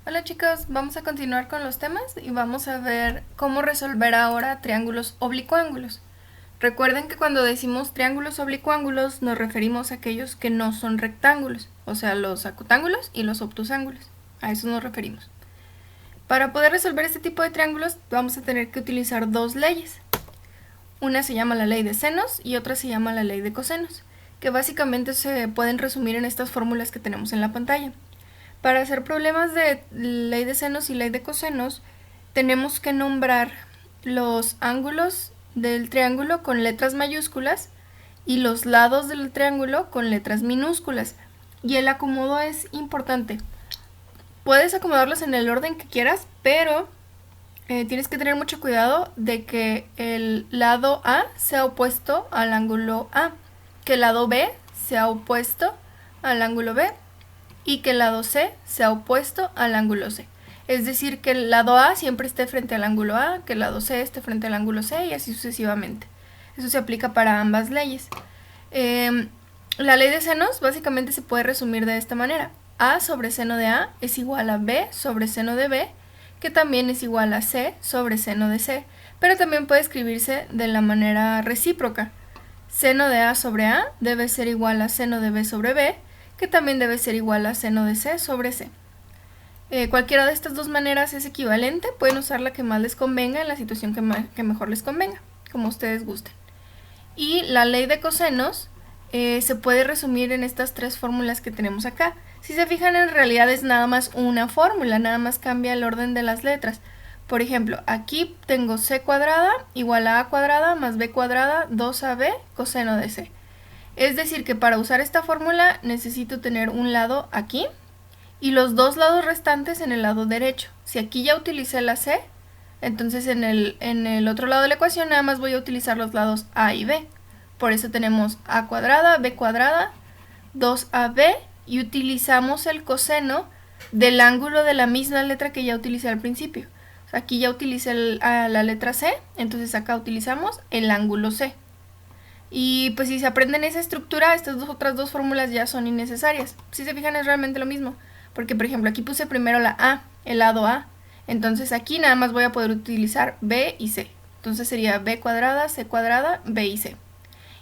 Hola chicos, vamos a continuar con los temas y vamos a ver cómo resolver ahora triángulos oblicuángulos. Recuerden que cuando decimos triángulos oblicuángulos nos referimos a aquellos que no son rectángulos, o sea, los acutángulos y los obtusángulos. A eso nos referimos. Para poder resolver este tipo de triángulos vamos a tener que utilizar dos leyes. Una se llama la ley de senos y otra se llama la ley de cosenos, que básicamente se pueden resumir en estas fórmulas que tenemos en la pantalla. Para hacer problemas de ley de senos y ley de cosenos, tenemos que nombrar los ángulos del triángulo con letras mayúsculas y los lados del triángulo con letras minúsculas. Y el acomodo es importante. Puedes acomodarlos en el orden que quieras, pero tienes que tener mucho cuidado de que el lado A sea opuesto al ángulo A, que el lado B sea opuesto al ángulo B y que el lado C sea opuesto al ángulo C. Es decir, que el lado A siempre esté frente al ángulo A, que el lado C esté frente al ángulo C y así sucesivamente. Eso se aplica para ambas leyes. La ley de senos básicamente se puede resumir de esta manera. A sobre seno de A es igual a B sobre seno de B, que también es igual a C sobre seno de C, pero también puede escribirse de la manera recíproca. Seno de A sobre A debe ser igual a seno de B sobre B, que también debe ser igual a seno de C sobre C. Cualquiera de estas dos maneras es equivalente, pueden usar la que más les convenga en la situación que mejor les convenga, como ustedes gusten. Y la ley de cosenos se puede resumir en estas tres fórmulas que tenemos acá. Si se fijan, en realidad es nada más una fórmula, nada más cambia el orden de las letras. Por ejemplo, aquí tengo c cuadrada igual a cuadrada más b cuadrada 2ab coseno de c. Es decir, que para usar esta fórmula necesito tener un lado aquí y los dos lados restantes en el lado derecho. Si aquí ya utilicé la c, entonces en el otro lado de la ecuación nada más voy a utilizar los lados a y b. Por eso tenemos a cuadrada, b cuadrada, 2ab y utilizamos el coseno del ángulo de la misma letra que ya utilicé al principio. O sea, aquí ya utilicé la letra c, entonces acá utilizamos el ángulo c. Y pues si se aprenden esa estructura, estas otras dos fórmulas ya son innecesarias. Si se fijan, es realmente lo mismo. Porque, por ejemplo, aquí puse primero la A, el lado A. Entonces aquí nada más voy a poder utilizar B y C. Entonces sería B cuadrada, C cuadrada, B y C.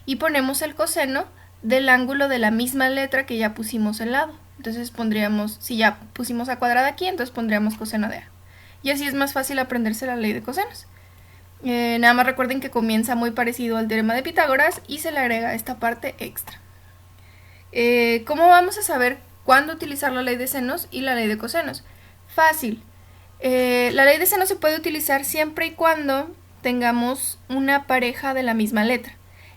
Y ponemos el coseno del ángulo de la misma letra que ya pusimos el lado. Entonces pondríamos, si ya pusimos A cuadrada aquí, entonces pondríamos coseno de A. Y así es más fácil aprenderse la ley de cosenos. Nada más recuerden que comienza muy parecido al teorema de Pitágoras y se le agrega esta parte extra. ¿Cómo vamos a saber cuándo utilizar la ley de senos y la ley de cosenos? Fácil. La ley de senos se puede utilizar siempre y cuando tengamos una pareja de la misma letra.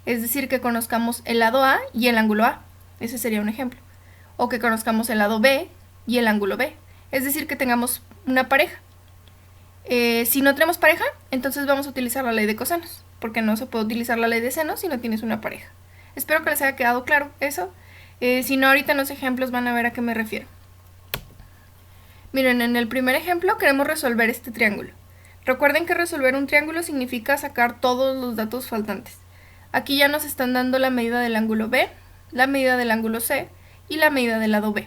Es decir, que conozcamos el lado A y el ángulo A. Ese sería un ejemplo. O que conozcamos el lado B y el ángulo B. Es decir, que tengamos una pareja. Si no tenemos pareja, entonces vamos a utilizar la ley de cosenos, porque no se puede utilizar la ley de senos si no tienes una pareja. Espero que les haya quedado claro eso. Si no, ahorita en los ejemplos van a ver a qué me refiero. Miren, en el primer ejemplo queremos resolver este triángulo. Recuerden que resolver un triángulo significa sacar todos los datos faltantes. Aquí ya nos están dando la medida del ángulo B, la medida del ángulo C y la medida del lado B.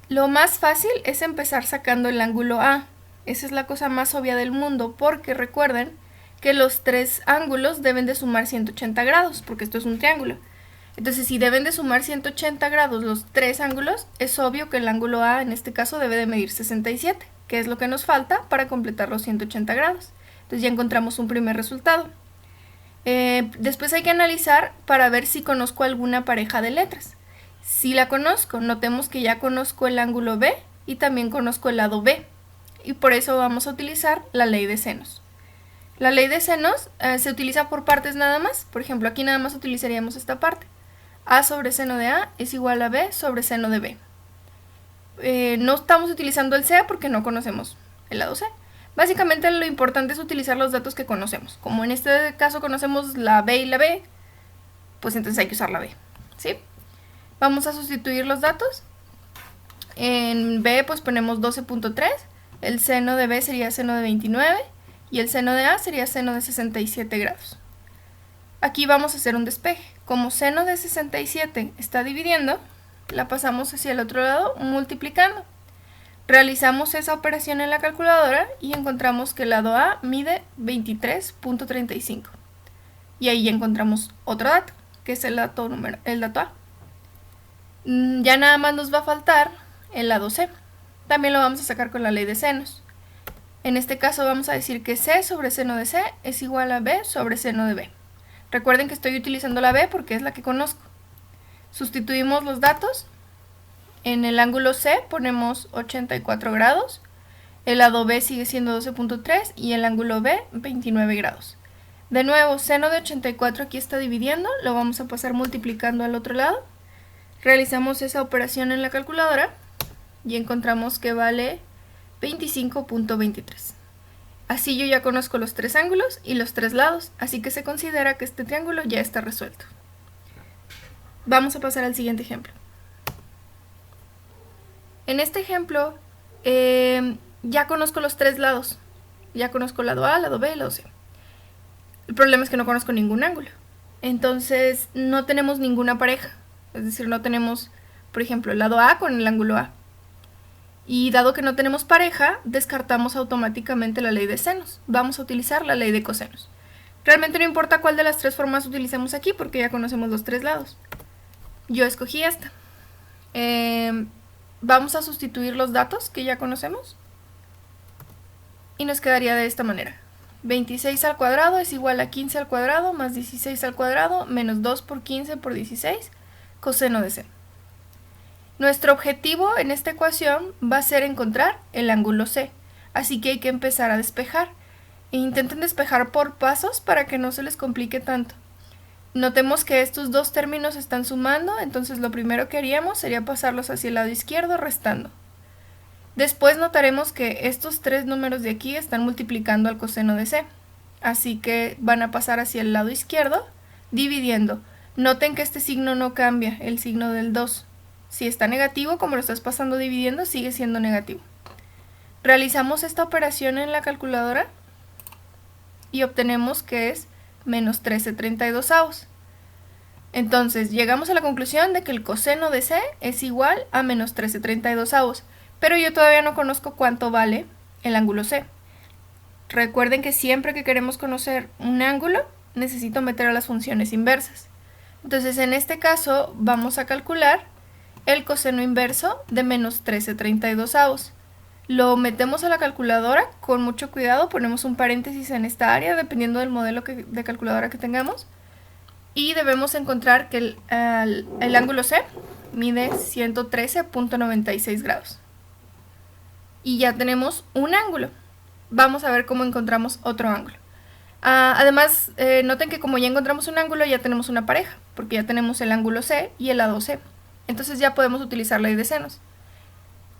Lo más fácil es empezar sacando el ángulo A. Esa es la cosa más obvia del mundo, porque recuerden que los tres ángulos deben de sumar 180 grados, porque esto es un triángulo. Entonces, si deben de sumar 180 grados los tres ángulos, es obvio que el ángulo A en este caso debe de medir 67, que es lo que nos falta para completar los 180 grados. Entonces ya encontramos un primer resultado. Después hay que analizar para ver si conozco alguna pareja de letras. Si la conozco, notemos que ya conozco el ángulo B y también conozco el lado B. Y por eso vamos a utilizar la ley de senos. La ley de senos se utiliza por partes nada más. Por ejemplo, aquí nada más utilizaríamos esta parte. A sobre seno de A es igual a B sobre seno de B. No estamos utilizando el C porque no conocemos el lado C. Básicamente lo importante es utilizar los datos que conocemos. Como en este caso conocemos la B y la B, pues entonces hay que usar la B, ¿sí? Vamos a sustituir los datos. En B pues ponemos 12.3. El seno de B sería seno de 29 y el seno de A sería seno de 67 grados. Aquí vamos a hacer un despeje. Como seno de 67 está dividiendo, la pasamos hacia el otro lado multiplicando. Realizamos esa operación en la calculadora y encontramos que el lado A mide 23.35. Y ahí encontramos otro dato, que es el dato A. Ya nada más nos va a faltar el lado C. También lo vamos a sacar con la ley de senos. En este caso vamos a decir que C sobre seno de C es igual a B sobre seno de B. Recuerden que estoy utilizando la B porque es la que conozco. Sustituimos los datos. En el ángulo C ponemos 84 grados. El lado B sigue siendo 12.3 y el ángulo B 29 grados. De nuevo, seno de 84 aquí está dividiendo, lo vamos a pasar multiplicando al otro lado. Realizamos esa operación en la calculadora y encontramos que vale 25.23. Así yo ya conozco los tres ángulos y los tres lados, así que se considera que este triángulo ya está resuelto. Vamos a pasar al siguiente ejemplo. En este ejemplo ya conozco los tres lados. Ya conozco el lado A, el lado B y el lado C. El problema es que no conozco ningún ángulo. Entonces no tenemos ninguna pareja. Es decir, no tenemos, por ejemplo, el lado A con el ángulo A. Y dado que no tenemos pareja, descartamos automáticamente la ley de senos. Vamos a utilizar la ley de cosenos. Realmente no importa cuál de las tres formas utilicemos aquí porque ya conocemos los tres lados. Yo escogí esta. Vamos a sustituir los datos que ya conocemos. Y nos quedaría de esta manera. 26 al cuadrado es igual a 15 al cuadrado más 16 al cuadrado menos 2 por 15 por 16 coseno de C. Nuestro objetivo en esta ecuación va a ser encontrar el ángulo C, así que hay que empezar a despejar. E intenten despejar por pasos para que no se les complique tanto. Notemos que estos dos términos están sumando, entonces lo primero que haríamos sería pasarlos hacia el lado izquierdo restando. Después notaremos que estos tres números de aquí están multiplicando al coseno de C, así que van a pasar hacia el lado izquierdo dividiendo. Noten que este signo no cambia, el signo del 2. Si está negativo, como lo estás pasando dividiendo, sigue siendo negativo. Realizamos esta operación en la calculadora y obtenemos que es menos 13/32. Entonces, llegamos a la conclusión de que el coseno de C es igual a menos 13/32, pero yo todavía no conozco cuánto vale el ángulo C. Recuerden que siempre que queremos conocer un ángulo, necesito meter a las funciones inversas. Entonces, en este caso, vamos a calcular el coseno inverso de menos 13/32. Lo metemos a la calculadora con mucho cuidado, ponemos un paréntesis en esta área dependiendo del modelo de calculadora que tengamos y debemos encontrar que el ángulo C mide 113.96 grados y ya tenemos un ángulo. Vamos a ver cómo encontramos otro ángulo. Además, noten que como ya encontramos un ángulo ya tenemos una pareja porque ya tenemos el ángulo C y el lado C. Entonces ya podemos utilizar la ley de senos.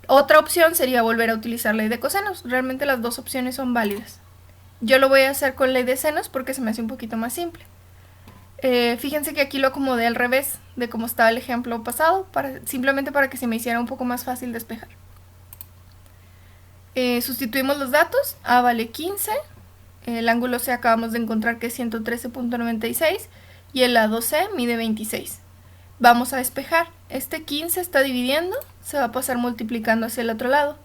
Otra opción sería volver a utilizar ley de cosenos. Realmente las dos opciones son válidas. Yo lo voy a hacer con ley de senos porque se me hace un poquito más simple. Fíjense que aquí lo acomodé al revés de como estaba el ejemplo pasado, simplemente para que se me hiciera un poco más fácil despejar. Sustituimos los datos. A vale 15. El ángulo C acabamos de encontrar que es 113.96 y el lado C mide 26. Vamos a despejar. Este 15 está dividiendo, se va a pasar multiplicando hacia el otro lado.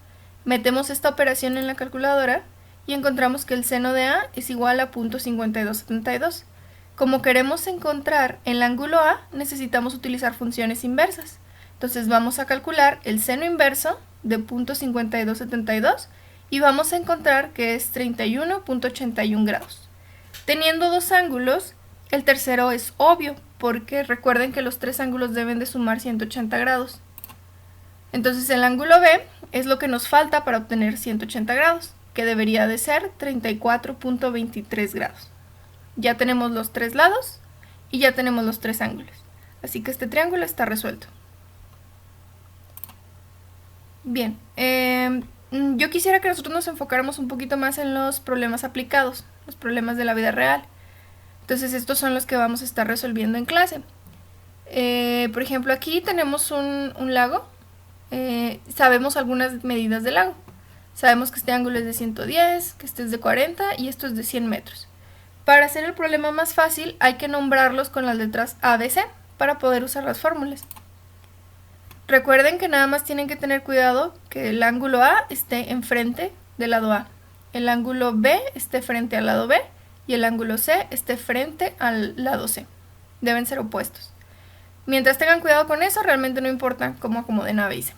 Metemos esta operación en la calculadora y encontramos que el seno de A es igual a 0.5272. Como queremos encontrar el ángulo A, necesitamos utilizar funciones inversas. Entonces vamos a calcular el seno inverso de 0.5272 y vamos a encontrar que es 31.81 grados. Teniendo dos ángulos, el tercero es obvio, porque recuerden que los tres ángulos deben de sumar 180 grados. Entonces el ángulo B es lo que nos falta para obtener 180 grados, que debería de ser 34.23 grados. Ya tenemos los tres lados y ya tenemos los tres ángulos. Así que este triángulo está resuelto. Bien, yo quisiera que nosotros nos enfocáramos un poquito más en los problemas aplicados, los problemas de la vida real. Entonces estos son los que vamos a estar resolviendo en clase. Por ejemplo, aquí tenemos un lago. Sabemos algunas medidas del lago. Sabemos que este ángulo es de 110, que este es de 40 y esto es de 100 metros. Para hacer el problema más fácil hay que nombrarlos con las letras A, B, C para poder usar las fórmulas. Recuerden que nada más tienen que tener cuidado que el ángulo A esté enfrente del lado A, el ángulo B esté frente al lado B y el ángulo C esté frente al lado C. Deben ser opuestos. Mientras tengan cuidado con eso, realmente no importa cómo acomoden A, B y C.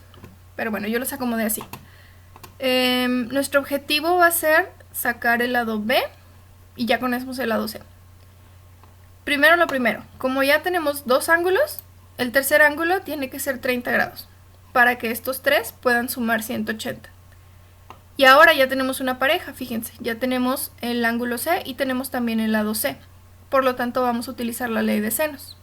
Pero bueno, yo los acomodé así. Nuestro objetivo va a ser sacar el lado B y ya conocemos el lado C. Primero lo primero, como ya tenemos dos ángulos, el tercer ángulo tiene que ser 30 grados para que estos tres puedan sumar 180. Y ahora ya tenemos una pareja, fíjense, ya tenemos el ángulo C y tenemos también el lado C. Por lo tanto vamos a utilizar la ley de senos.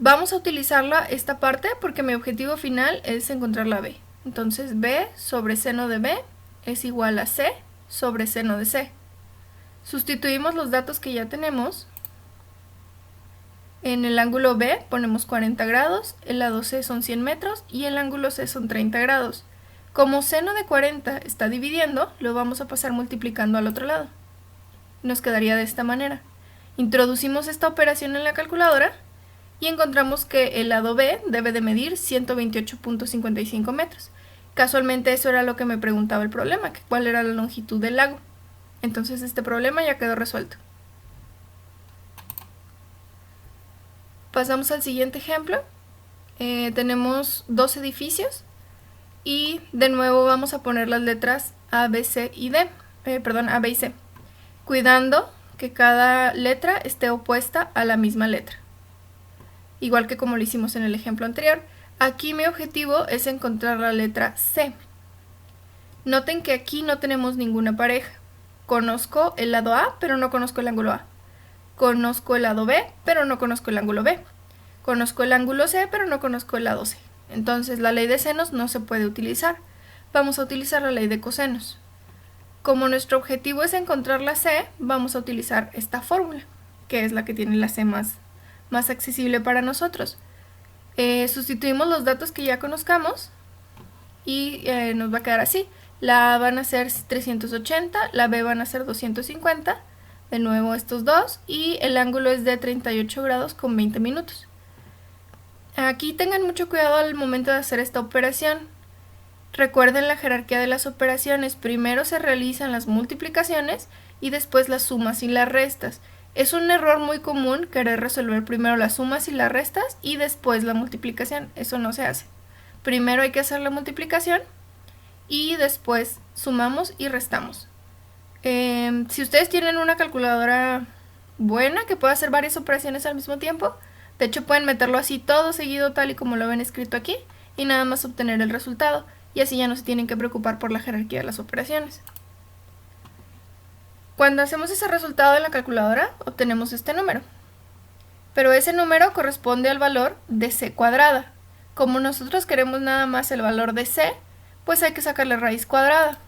Vamos a utilizarla esta parte porque mi objetivo final es encontrar la B. Entonces B sobre seno de B es igual a C sobre seno de C. Sustituimos los datos que ya tenemos. En el ángulo B ponemos 40 grados, el lado C son 100 metros y el ángulo C son 30 grados. Como seno de 40 está dividiendo, lo vamos a pasar multiplicando al otro lado. Nos quedaría de esta manera. Introducimos esta operación en la calculadora y encontramos que el lado B debe de medir 128.55 metros. Casualmente eso era lo que me preguntaba el problema, que cuál era la longitud del lago. Entonces este problema ya quedó resuelto. Pasamos al siguiente ejemplo. Tenemos dos edificios y de nuevo vamos a poner las letras A, B, C y D. A, B y C. Cuidando que cada letra esté opuesta a la misma letra. Igual que como lo hicimos en el ejemplo anterior. Aquí mi objetivo es encontrar la letra C. Noten que aquí no tenemos ninguna pareja. Conozco el lado A, pero no conozco el ángulo A. Conozco el lado B, pero no conozco el ángulo B. Conozco el ángulo C, pero no conozco el lado C. Entonces la ley de senos no se puede utilizar. Vamos a utilizar la ley de cosenos. Como nuestro objetivo es encontrar la C, vamos a utilizar esta fórmula, que es la que tiene la C más accesible para nosotros. Sustituimos los datos que ya conozcamos y nos va a quedar así. La A van a ser 380, la B van a ser 250, de nuevo estos dos, y el ángulo es de 38 grados con 20 minutos. Aquí tengan mucho cuidado al momento de hacer esta operación. Recuerden la jerarquía de las operaciones, primero se realizan las multiplicaciones y después las sumas y las restas. Es un error muy común querer resolver primero las sumas y las restas y después la multiplicación, eso no se hace. Primero hay que hacer la multiplicación y después sumamos y restamos. Si ustedes tienen una calculadora buena que pueda hacer varias operaciones al mismo tiempo, de hecho pueden meterlo así todo seguido tal y como lo ven escrito aquí y nada más obtener el resultado y así ya no se tienen que preocupar por la jerarquía de las operaciones. Cuando hacemos ese resultado en la calculadora obtenemos este número, pero ese número corresponde al valor de C cuadrada. Como nosotros queremos nada más el valor de C, pues hay que sacarle raíz cuadrada.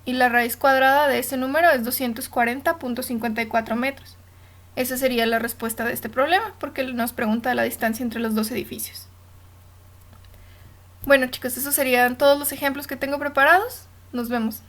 Y la raíz cuadrada de ese número es 240.54 metros. Esa sería la respuesta de este problema, porque nos pregunta la distancia entre los dos edificios. Bueno chicos, esos serían todos los ejemplos que tengo preparados. Nos vemos.